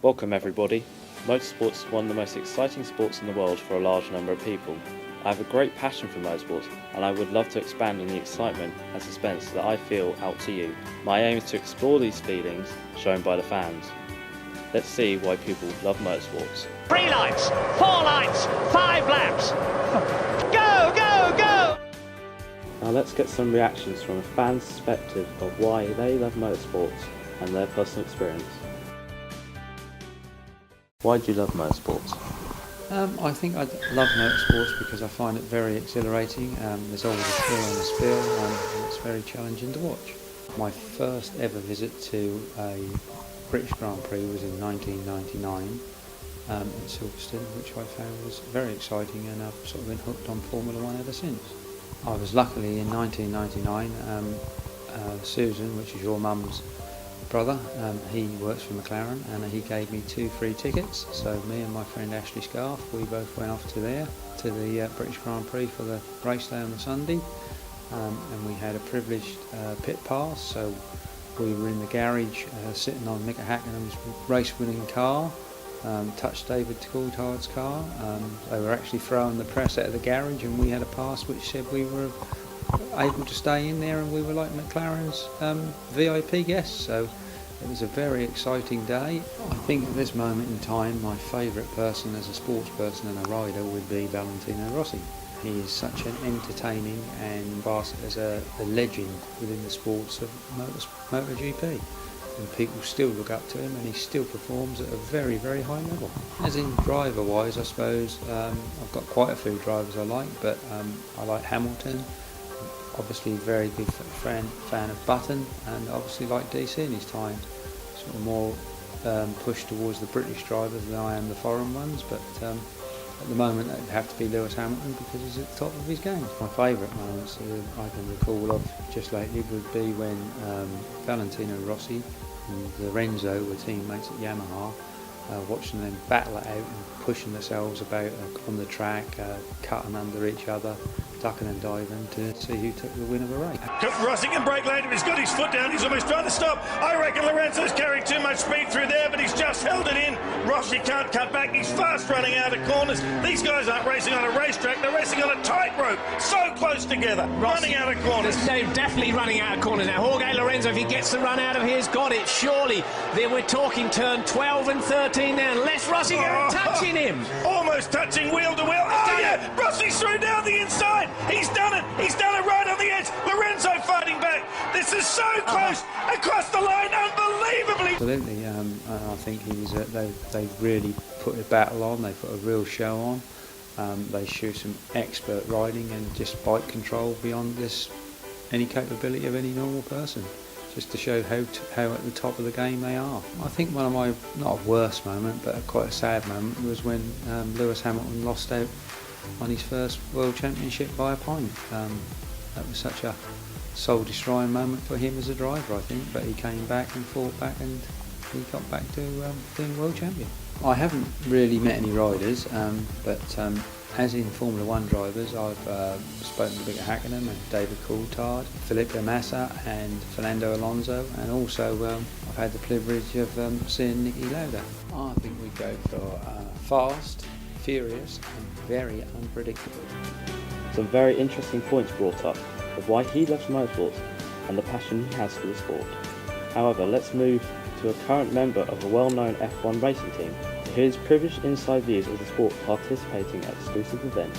Welcome everybody. Motorsports is one of the most exciting sports in the world for a large number of people. I have a great passion for motorsports and I would love to expand on the excitement and suspense that I feel out to you. My aim is to explore these feelings shown by the fans. Let's see why people love motorsports. 3 lights, 4 lights, 5 laps. Go, go, go! Now let's get some reactions from a fan's perspective of why they love motorsports and their personal experience. Why do you love motorsports? I think I love motorsports because I find it very exhilarating. There's always a thrill and a spill, and it's very challenging to watch. My first ever visit to a British Grand Prix was in 1999 in Silverstone, which I found was very exciting, and I've sort of been hooked on Formula One ever since. I was luckily in 1999, Susan, which is your mum's brother, he works for McLaren, and he gave me 2 free tickets. So me and my friend Ashley Scarf, we both went off to the British Grand Prix for the race day on the Sunday, and we had a privileged pit pass. So we were in the garage sitting on Mika Häkkinen's race-winning car, touched David Coulthard's car. They were actually throwing the press out of the garage, and we had a pass which said we were able to stay in there and we were like McLaren's VIP guests, so it was a very exciting day. I think at this moment in time my favourite person as a sports person and a rider would be Valentino Rossi. He is such an entertaining and as a legend within the sports of MotoGP, and people still look up to him, and he still performs at a very, very high level. As in driver wise, I suppose I've got quite a few drivers I like, but I like Hamilton. Obviously very big fan of Button, and obviously like DC in his time, sort of more pushed towards the British drivers than I am the foreign ones, but at the moment it would have to be Lewis Hamilton because he's at the top of his game. My favourite moments I can recall of just lately would be when Valentino Rossi and Lorenzo were teammates at Yamaha, watching them battle it out and pushing themselves about on the track, cutting under each other, ducking and diving to see who took the win of a race. Rossi can break later. He's got his foot down. He's almost trying to stop. I reckon Lorenzo's carrying too much speed through there, but he's just held it in. Rossi can't cut back. He's fast running out of corners. These guys aren't racing on a racetrack. They're racing on a tightrope. So close together. Rossi, running out of corners. They're definitely running out of corners now. Jorge Lorenzo, if he gets the run out of here, has got it. Surely. Then we're talking turn 12 and 13 now. Les Rossi touching him. Almost touching wheel to wheel. Oh yeah, Rossi's through down the inside. He's done it. He's done it right on the edge. Lorenzo fighting back. This is so close. Across the line, unbelievably. Absolutely. I think he was. They really put a battle on. They put a real show on. They show some expert riding and just bike control beyond any capability of any normal person, just to show how at the top of the game they are. I think one of my, not a worst moment, but quite a sad moment was when Lewis Hamilton lost out on his first World Championship by a point. That was such a soul-destroying moment for him as a driver, I think, but he came back and fought back, and he got back to being World Champion. I haven't really met any riders, but as in Formula One drivers, I've spoken to Mika Häkkinen and David Coulthard, Felipe Massa and Fernando Alonso, and also I've had the privilege of seeing Niki Lauda. I think we go for fast, furious and very unpredictable. Some very interesting points brought up of why he loves motorsports and the passion he has for the sport. However, let's move to a current member of a well-known F1 racing team to hear his privileged inside views of the sport participating at exclusive events.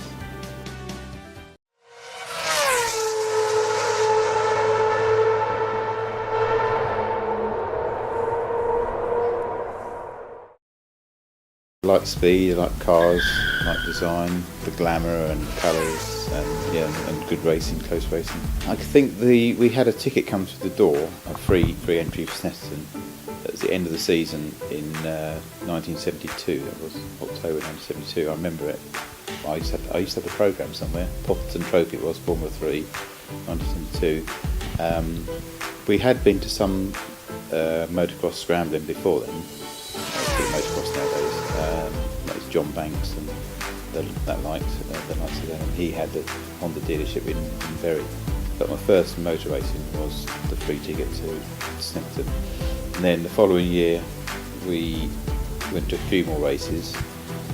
I like speed, I like cars, I like design, the glamour and colours, and good racing, close racing. I think we had a ticket come through the door, a free entry for Snetterton. That was the end of the season in 1972. That was October 1972. I remember it. I used to have the programme somewhere. Potterton Trophy it was, Formula 3, 1972. We had been to some motocross scrambling before then. Motocross nowadays. That was John Banks and the likes of them. And he had the Honda dealership in Bury. But my first motor racing was the free ticket to Snetterton. And then the following year we went to a few more races,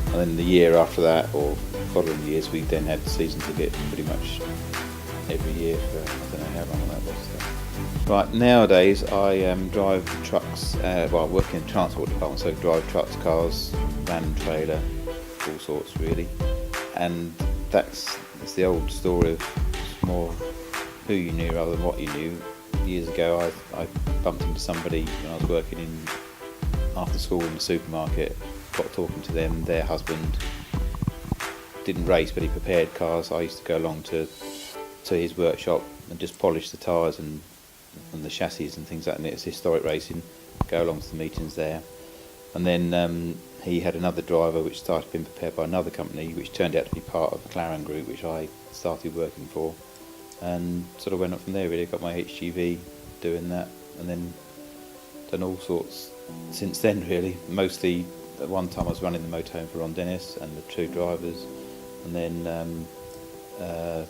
and then the year after that, or following years, we then had season ticket pretty much every year for I don't know how long that was. So. Right, nowadays I drive trucks, well I work in the transport department, so drive trucks, cars, van and trailer, all sorts really. And it's the old story of more who you knew rather than what you knew. Years ago I bumped into somebody when I was working after school in the supermarket, got talking to them, their husband didn't race but he prepared cars. I used to go along to his workshop and just polish the tyres and the chassis and things like that, and it's historic racing, go along to the meetings there. And then he had another driver which started being prepared by another company which turned out to be part of the McLaren group which I started working for, and sort of went up from there really. Got my HGV doing that, and then done all sorts since then really. Mostly at one time I was running the motorhome for Ron Dennis and the two drivers, and then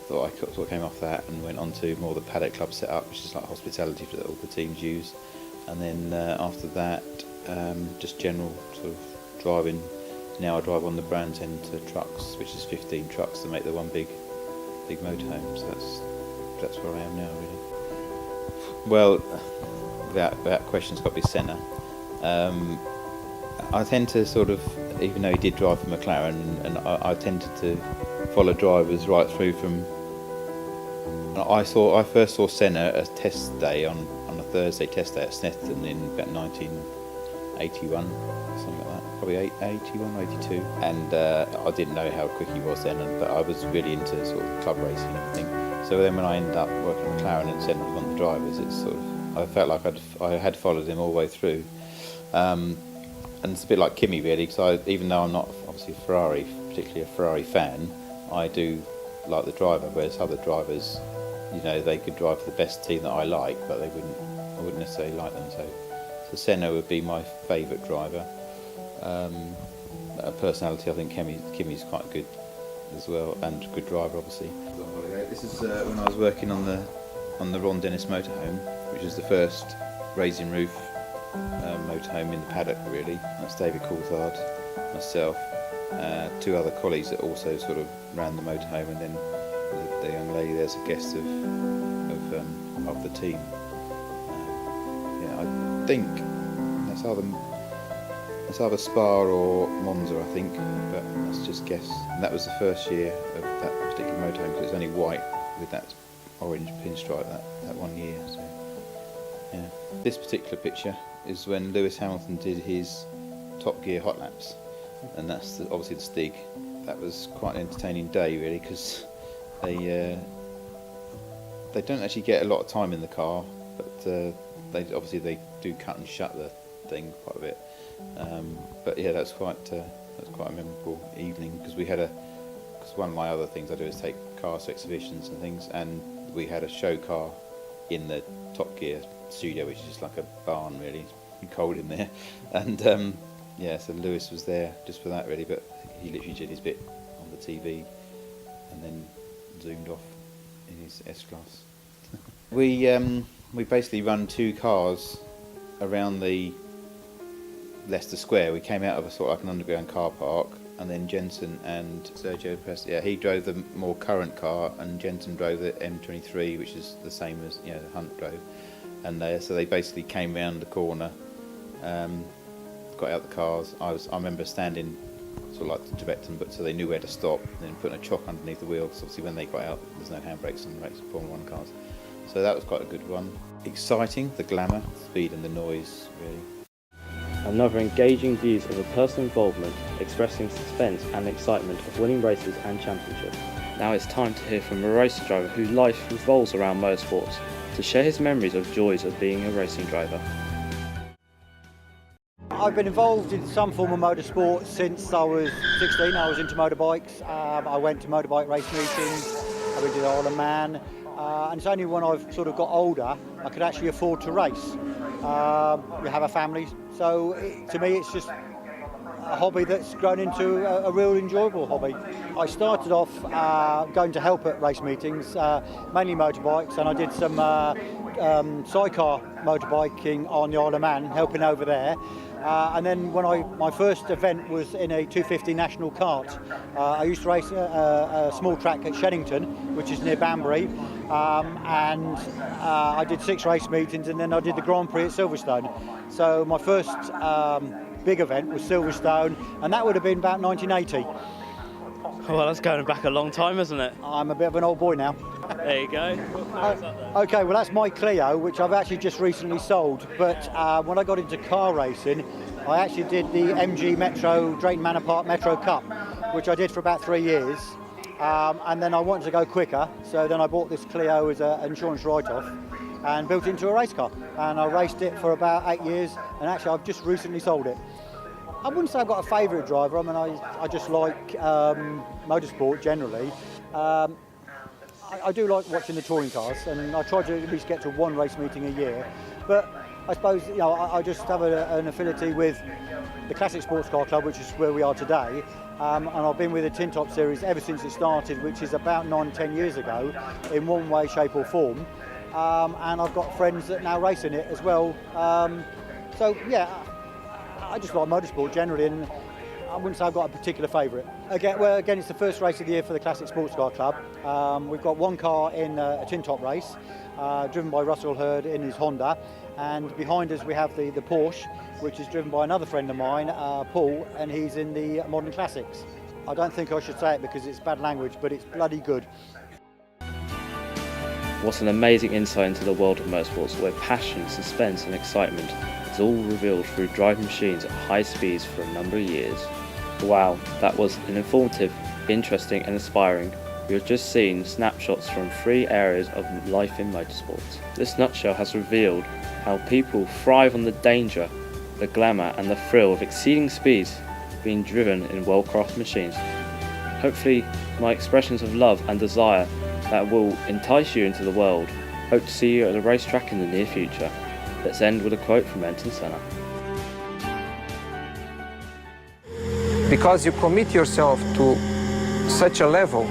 thought I sort of came off that and went on to more the paddock club setup, which is like hospitality that all the teams use. And then after that, just general sort of driving. Now I drive on the brand centre trucks, which is 15 trucks to make the one big motorhome. So that's where I am now really. Well, without question, it's got to be Senna. I tend to sort of, even though he did drive for McLaren, and I tended to follow drivers right through from. I first saw Senna at a test day on a Thursday test day at Snetterton in about 1981, something like that, probably 81, 82. And I didn't know how quick he was then, but I was really into sort of club racing and everything. So then when I ended up working at McLaren and Senna was one of the drivers, it's sort of, I felt like I had followed him all the way through. And it's a bit like Kimi really, because even though I'm not obviously particularly a Ferrari fan, I do like the driver, whereas other drivers, you know, they could drive for the best team that I like, but I wouldn't necessarily like them. So Senna would be my favourite driver. Personality, I think Kimi's quite good as well, and a good driver obviously. This is when I was working on the Ron Dennis motorhome, which is the first raising roof motorhome in the paddock really. That's David Coulthard, myself, two other colleagues that also sort of ran the motorhome, and then the young lady there's a guest of the team. I think that's either Spa or Monza, I think, but that's just guess. And that was the first year of that particular motorhome, because it's only white with that orange pinstripe that 1 year. So yeah, this particular picture is when Lewis Hamilton did his Top Gear hot laps, and that's obviously the Stig. That was quite an entertaining day really, because they don't actually get a lot of time in the car, but they do cut and shut the thing quite a bit. But yeah, that's quite a memorable evening, because one of my other things I do is take cars to exhibitions and things, and we had a show car in the Top Gear studio, which is just like a barn really. It's cold in there, and so Lewis was there just for that really, but he literally did his bit on the TV and then zoomed off in his S-Class. We basically run two cars around the Leicester Square. We came out of a sort of like an underground car park, and then Jensen and Sergio Perez, he drove the more current car, and Jensen drove the M23, which is the same as Hunt drove. And so they basically came round the corner, got out the cars. I remember standing sort of like to direct them, but so they knew where to stop, and then putting a chock underneath the wheel, because obviously when they got out there's no handbrakes on the Formula 1 cars. So that was quite a good one. Exciting, the glamour, speed and the noise really. Another engaging views of a personal involvement, expressing suspense and excitement of winning races and championships. Now it's time to hear from a race driver whose life revolves around motorsports, to share his memories of joys of being a racing driver. I've been involved in some form of motorsport since I was 16. I was into motorbikes. I went to motorbike race meetings. I went to the Isle of Man. And it's only when I've sort of got older I could actually afford to race. We have a family, so to me it's just a hobby that's grown into a real enjoyable hobby. I started off going to help at race meetings, mainly motorbikes, and I did some sidecar motorbiking on the Isle of Man, helping over there. And then my first event was in a 250 national kart. I used to race a small track at Sheddington, which is near Banbury, and I did 6 race meetings, and then I did the Grand Prix at Silverstone. So my first big event was Silverstone, and that would have been about 1980. Well, that's going back a long time, isn't it? I'm a bit of an old boy now. There you go. Okay, well that's my Clio, which I've actually just recently sold. But when I got into car racing, I actually did the MG Metro Drayton Manor Park Metro Cup, which I did for about 3 years. And then I wanted to go quicker, so then I bought this Clio as an insurance write-off and built it into a race car. And I raced it for about 8 years, and actually I've just recently sold it. I wouldn't say I've got a favourite driver. I mean, I just like motorsport generally. I do like watching the touring cars, and I try to at least get to 1 race meeting a year. But I suppose, you know, I just have an affinity with the Classic Sports Car Club, which is where we are today. And I've been with the Tin Top Series ever since it started, which is about 9-10 years ago, in one way, shape or form. And I've got friends that now race in it as well. So yeah, I just like motorsport generally, and I wouldn't say I've got a particular favourite. Again, it's the first race of the year for the Classic Sports Car Club. We've got 1 car in a tin top race, driven by Russell Hurd in his Honda, and behind us we have the Porsche, which is driven by another friend of mine, Paul, and he's in the Modern Classics. I don't think I should say it because it's bad language, but it's bloody good. What an amazing insight into the world of motorsports, where passion, suspense and excitement is all revealed through driving machines at high speeds for a number of years. Wow, that was an informative, interesting and inspiring. We have just seen snapshots from 3 areas of life in motorsports. This nutshell has revealed how people thrive on the danger, the glamour and the thrill of exceeding speeds being driven in well-crafted machines. Hopefully my expressions of love and desire that will entice you into the world. Hope to see you at a racetrack in the near future. Let's end with a quote from Ayrton Senna. Because you commit yourself to such a level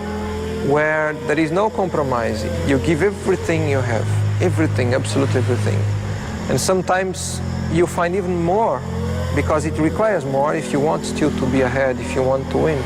where there is no compromise. You give everything you have, everything, absolutely everything. And sometimes you find even more because it requires more if you want still to be ahead, if you want to win.